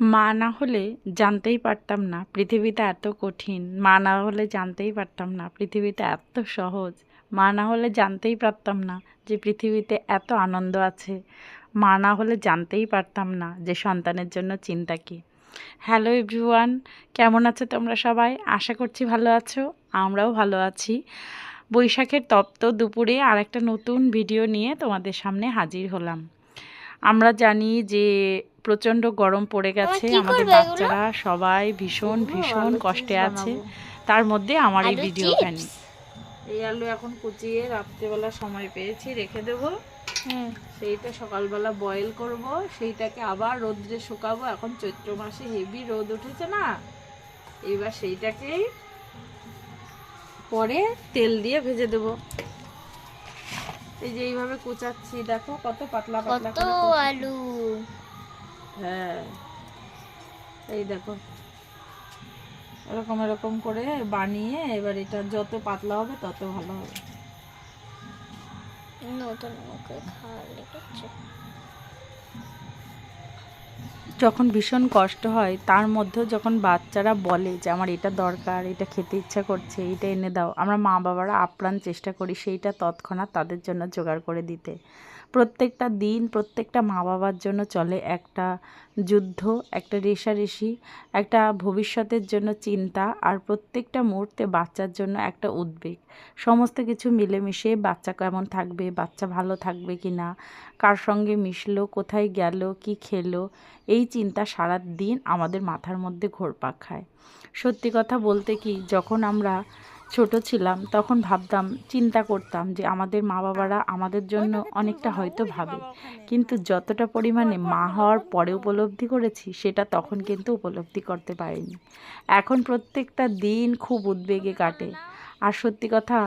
মা না হলে জানতেই পারতাম না পৃথিবীটা এত কঠিন। মা না হলে জানতেই পারতাম না পৃথিবীটা এত সহজ। মা না হলে জানতেই পারতাম না যে পৃথিবীতে এত আনন্দ আছে। মা না হলে জানতেই পারতাম না যে সন্তানের জন্য চিন্তা কী। হ্যালো এভরিওয়ান, কেমন আছো তোমরা সবাই? আশা করছি ভালো আছো। আমরাও ভালো আছি। বৈশাখের তপ্ত দুপুরে আর একটা নতুন ভিডিও নিয়ে তোমাদের সামনে হাজির হলাম। আমরা জানি যে প্রচণ্ড গরম পড়ে গেছে, আমাদের বাচ্চারা সবাই ভীষণ ভীষণ কষ্টে আছে। তার মধ্যে আমার এই ভিডিওখানি। এই আলু এখন কুচিয়ে রাত্রেবেলা সময় পেয়েছি রেখে দেবো। সেইটা সকালবেলা বয়েল করব, সেইটাকে আবার রোদ্রে শুকাবো। এখন চৈত্র মাসে হেভি রোদ উঠেছে না, এইবার সেইটাকেই পরে তেল দিয়ে ভেজে দেবো। এই যে এইভাবে কুচাচ্ছি, দেখো কত পাতলা পাতলা কত আলু। হ্যাঁ, এই দেখো এরকম এরকম করে বানিয়ে এবার এটা যত পাতলা হবে তত ভালো হবে। নতুন মুখে খাওয়া লেগেছে। যখন ভীষণ কষ্ট হয় তার মধ্যেও যখন বাচ্চারা বলে যে আমার এটা দরকার, এটা খেতে ইচ্ছা করছে, এটা এনে দাও, আমরা মা বাবারা আপ্রাণ চেষ্টা করি সেইটা তৎক্ষণাৎ তাদের জন্য জোগাড় করে দিতে। প্রত্যেকটা দিন প্রত্যেকটা মা বাবার জন্য চলে একটা যুদ্ধ, একটা রেষারেষি, একটা ভবিষ্যতের জন্য চিন্তা, আর প্রত্যেকটা মুহূর্তে বাচ্চার জন্য একটা উদ্বেগ। সমস্ত কিছু মিলেমিশে বাচ্চা কেমন থাকবে, বাচ্চা ভালো থাকবে কি না, কার সঙ্গে মিশলো, কোথায় গেল, কি খেলো, এই চিন্তা সারা দিন আমাদের মাথার মধ্যে ঘুরপাক খায়। সত্যি কথা বলতে কি, যখন আমরা ছোট ছিলাম তখন ভাবতাম, চিন্তা করতাম যে আমাদের মা বাবারা আমাদের জন্য অনেকটা হয়তো ভাবে, কিন্তু যতটা পরিমাণে মা হওয়ার পরে উপলব্ধি করেছি সেটা তখন কিন্তু উপলব্ধি করতে পারিনি। এখন প্রত্যেকটা দিন খুব উদ্বেগে কাটে। আর সত্যি কথা,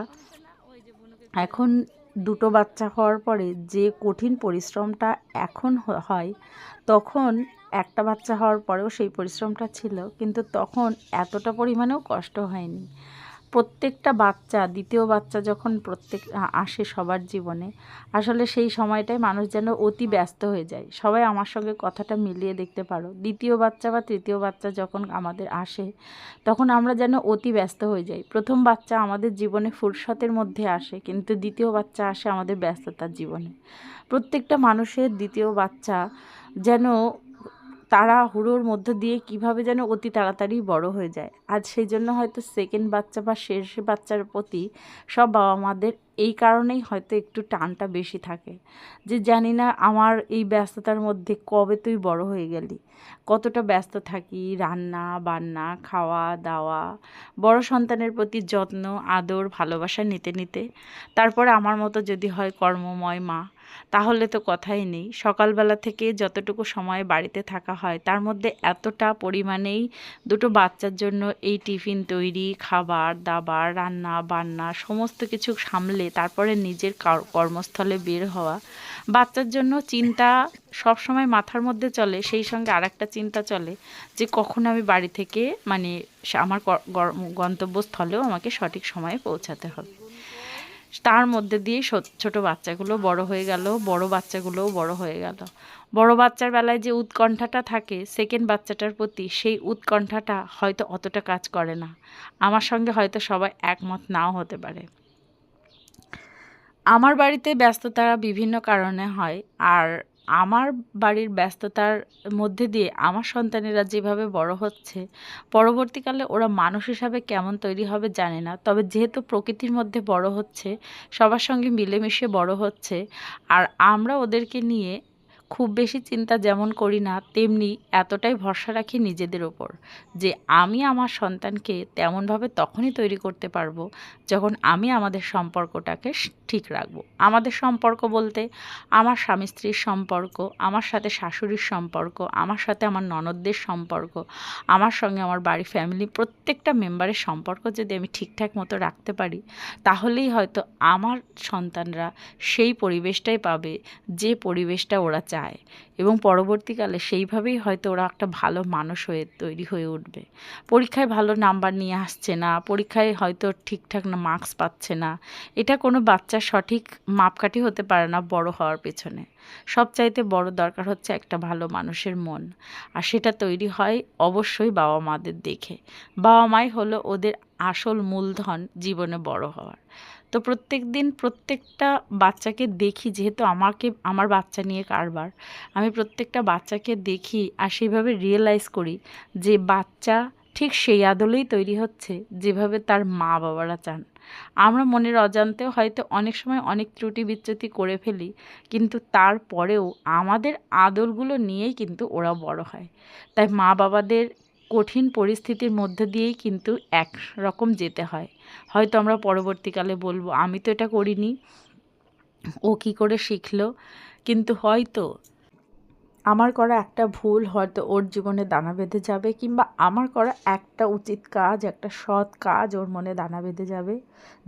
এখন দুটো বাচ্চা হওয়ার পরে যে কঠিন পরিশ্রমটা এখন হয়, তখন একটা বাচ্চা হওয়ার পরেও সেই পরিশ্রমটা ছিল, কিন্তু তখন এতটা পরিমাণেও কষ্ট হয়নি। প্রত্যেকটা বাচ্চা, দ্বিতীয় বাচ্চা যখন আসে সবার জীবনে, আসলে সেই সময়টায় মানুষ যেন অতি ব্যস্ত হয়ে যায়। সবাই আমার সঙ্গে কথাটা মিলিয়ে দেখতে পারো, দ্বিতীয় বাচ্চা বা তৃতীয় বাচ্চা যখন আমাদের আসে তখন আমরা যেন অতি ব্যস্ত হয়ে যাই। প্রথম বাচ্চা আমাদের জীবনে ফুরসতের মধ্যে আসে, কিন্তু দ্বিতীয় বাচ্চা আসে আমাদের ব্যস্ততার জীবনে। প্রত্যেকটা মানুষের দ্বিতীয় বাচ্চা যেন তাড়াহুড়োর মধ্য দিয়ে কিভাবে যেন অতি তাড়াতাড়ি বড় হয়ে যায়। আজ সেই জন্য হয়তো সেকেন্ড বাচ্চা বা শেষ বাচ্চার প্রতি সব বাবা মাদের এই কারণেই হয়তো একটু টানটা বেশি থাকে, যে জানি না আমার এই ব্যস্ততার মধ্যে কবে তুই বড় হয়ে গেলি। কতটা ব্যস্ত থাকি রান্না বান্না, খাওয়া দাওয়া, বড় সন্তানের প্রতি যত্ন আদর ভালোবাসা নিতে নিতে। তারপরে আমার মতো যদি হয় কর্মময় মা, তাহলে তো কথাই নেই। সকালবেলা থেকে যতটুকু সময় বাড়িতে থাকা হয় তার মধ্যে এতটা পরিমাণেই দুটো বাচ্চার জন্য এই টিফিন তৈরি, খাবার দাবার, রান্না বান্না সমস্ত কিছু সামলে তারপরে নিজের কর্মস্থলে বের হওয়া। বাচ্চার জন্য চিন্তা সব সময় মাথার মধ্যে চলে, সেই সঙ্গে আরেকটা চিন্তা চলে যে কখন আমি বাড়ি থেকে মানে আমার গন্তব্যস্থলেও আমাকে সঠিক সময়ে পৌঁছাতে হবে। তার মধ্যে দিয়ে ছোট বাচ্চাগুলো বড় হয়ে গেল, বড় বাচ্চাগুলোও বড় হয়ে গেল। বড় বাচ্চার বেলায় যে উৎকণ্ঠাটা থাকে সেকেন্ড বাচ্চাটার প্রতি, সেই উৎকণ্ঠাটা হয়তো অতটা কাজ করে না। আমার সঙ্গে হয়তো সবাই একমত নাও হতে পারে। আমার বাড়িতে ব্যস্ততা বিভিন্ন কারণে হয়, আর আমার বাড়ির ব্যস্ততার মধ্যে দিয়ে আমার সন্তানেরা যেভাবে বড় হচ্ছে, পরবর্তীকালে ওরা মানুষ হিসাবে কেমন তৈরি হবে জানি না। তবে যেহেতু প্রকৃতির মধ্যে বড় হচ্ছে, সবার সঙ্গে মিলেমিশে বড় হচ্ছে, আর আমরা ওদেরকে নিয়ে খুব বেশি চিন্তা যেমন করি না, তেমনি এতটাই ভরসা রাখি নিজেদের ওপর যে আমি আমার সন্তানকে তেমনভাবে তখনই তৈরি করতে পারবো যখন আমি আমাদের সম্পর্কটাকে ঠিক রাখবো। আমাদের সম্পর্ক বলতে আমার স্বামী স্ত্রীর সম্পর্ক, আমার সাথে শাশুড়ির সম্পর্ক, আমার সাথে আমার ননদদের সম্পর্ক, আমার সঙ্গে আমার বাড়ির ফ্যামিলি প্রত্যেকটা মেম্বারের সম্পর্ক যদি আমি ঠিকঠাক মতো রাখতে পারি, তাহলেই হয়তো আমার সন্তানরা সেই পরিবেশটাই পাবে যে পরিবেশটা ওরা চায়। চায় এবং পরবর্তীকালে সেইভাবেই হয়তো ওরা একটা ভালো মানুষ হয়ে তৈরি হয়ে উঠবে। পরীক্ষায় ভালো নাম্বার নিয়ে আসছে না, পরীক্ষায় হয়তো ঠিকঠাক না মার্কস পাচ্ছে না, এটা কোনো বাচ্চার সঠিক মাপকাঠি হতে পারে না বড় হওয়ার পেছনে। সবচাইতে বড় দরকার হচ্ছে একটা ভালো মানুষের মন, আর সেটা তৈরি হয় অবশ্যই বাবা মাদের দেখে। বাবা মাই হলো ওদের আসল মূলধন জীবনে বড় হওয়ার। তো প্রত্যেকদিন প্রত্যেকটা বাচ্চাকে দেখি, যেহেতু আমার বাচ্চা নিয়ে কারবার, আমি প্রত্যেকটা বাচ্চাকে দেখি আর সেইভাবে রিয়েলাইজ করি যে বাচ্চা ঠিক সেই আদলেই তৈরি হচ্ছে যেভাবে তার মা বাবারা চান। আমরা মনের অজান্তেও হয়তো অনেক সময় অনেক ত্রুটি বিচ্যুতি করে ফেলি, কিন্তু তারপরেও আমাদের আদলগুলো নিয়েই কিন্তু ওরা বড় হয়। তাই মা বাবাদের কঠিন পরিস্থিতির মধ্যে দিয়েই কিন্তু একরকম যেতে হয়। হয়তো আমরা পরবর্তীকালে বলবো আমি তো এটা করিনি, ও কী করে শিখলো, কিন্তু হয়তো আমার করা একটা ভুল হয়তো ওর জীবনে দানা বেঁধে যাবে, কিংবা আমার করা একটা উচিত কাজ, একটা সৎ কাজ ওর মনে দানা বেঁধে যাবে,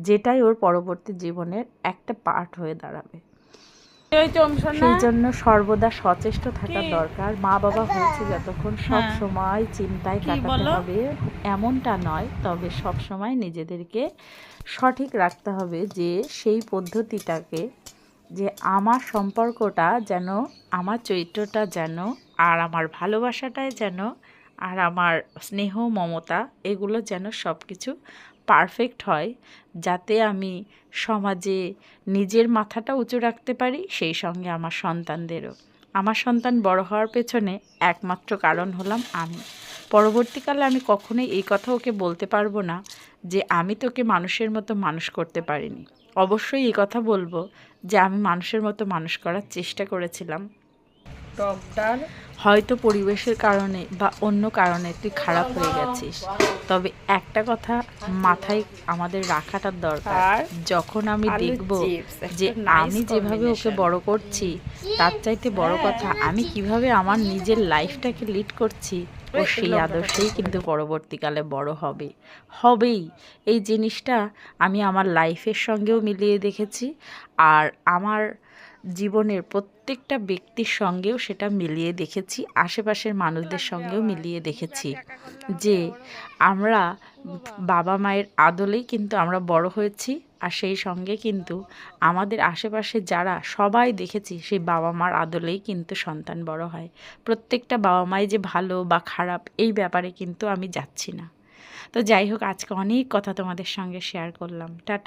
যেটাই ওর পরবর্তী জীবনের একটা পার্ট হয়ে দাঁড়াবে। সেই জন্য সর্বদা সচেষ্ট থাকা দরকার। মা বাবা হয়েছে যতক্ষণ সব সময় চিন্তায় কাটাতে হবে এমনটা নয়, তবে সব সময় নিজেদেরকে সঠিক রাখতে হবে যে সেই পদ্ধতিটাকে, যে আমার সম্পর্কটা যেন, আমার চরিত্রটা যেন, আর আমার ভালোবাসাটাই যেন, আর আমার স্নেহ মমতা এগুলো যেন সব কিছু পারফেক্ট হয়, যাতে আমি সমাজে নিজের মাথাটা উঁচু রাখতে পারি, সেই সঙ্গে আমার সন্তানদেরও। আমার সন্তান বড় হওয়ার পেছনে একমাত্র কারণ হলাম আমি। পরবর্তীকালে আমি কখনোই এই কথা ওকে বলতে পারবো না যে আমি তোকে মানুষের মতো মানুষ করতে পারিনি। অবশ্যই এই কথা বলবো যে আমি মানুষের মতো মানুষ করার চেষ্টা করেছিলাম, হয়তো পরিবেশের কারণে বা অন্য কারণে তুই খারাপ হয়ে গেছিস। তবে একটা কথা মাথায় আমাদের রাখাটা দরকার, যখন আমি দেখব যে আমি যেভাবে ওকে বড় করছি তার চাইতে বড় কথা আমি কিভাবে আমার নিজের লাইফটাকে লিড করছি, ও সেই আদর্শেই কিন্তু পরবর্তীকালে বড় হবেই। এই জিনিসটা আমি আমার লাইফের সঙ্গেও মিলিয়ে দেখেছি, আর আমার জীবনের প্রত্যেকটা ব্যক্তির সঙ্গেও সেটা মিলিয়ে দেখেছি, আশেপাশের মানুষদের সঙ্গেও মিলিয়ে দেখেছি যে আমরা বাবা মায়ের আদলেই কিন্তু আমরা বড় হয়েছি, আর সেই সঙ্গে কিন্তু আমাদের আশেপাশে যারা সবাই দেখেছি সেই বাবা মার আদলেই কিন্তু সন্তান বড় হয়। প্রত্যেকটা বাবা মাই যে ভালো বা খারাপ এই ব্যাপারে কিন্তু আমি যাচ্ছি না। তো যাই হোক, আজকে অনেক কথা তোমাদের সঙ্গে শেয়ার করলাম। টাটা।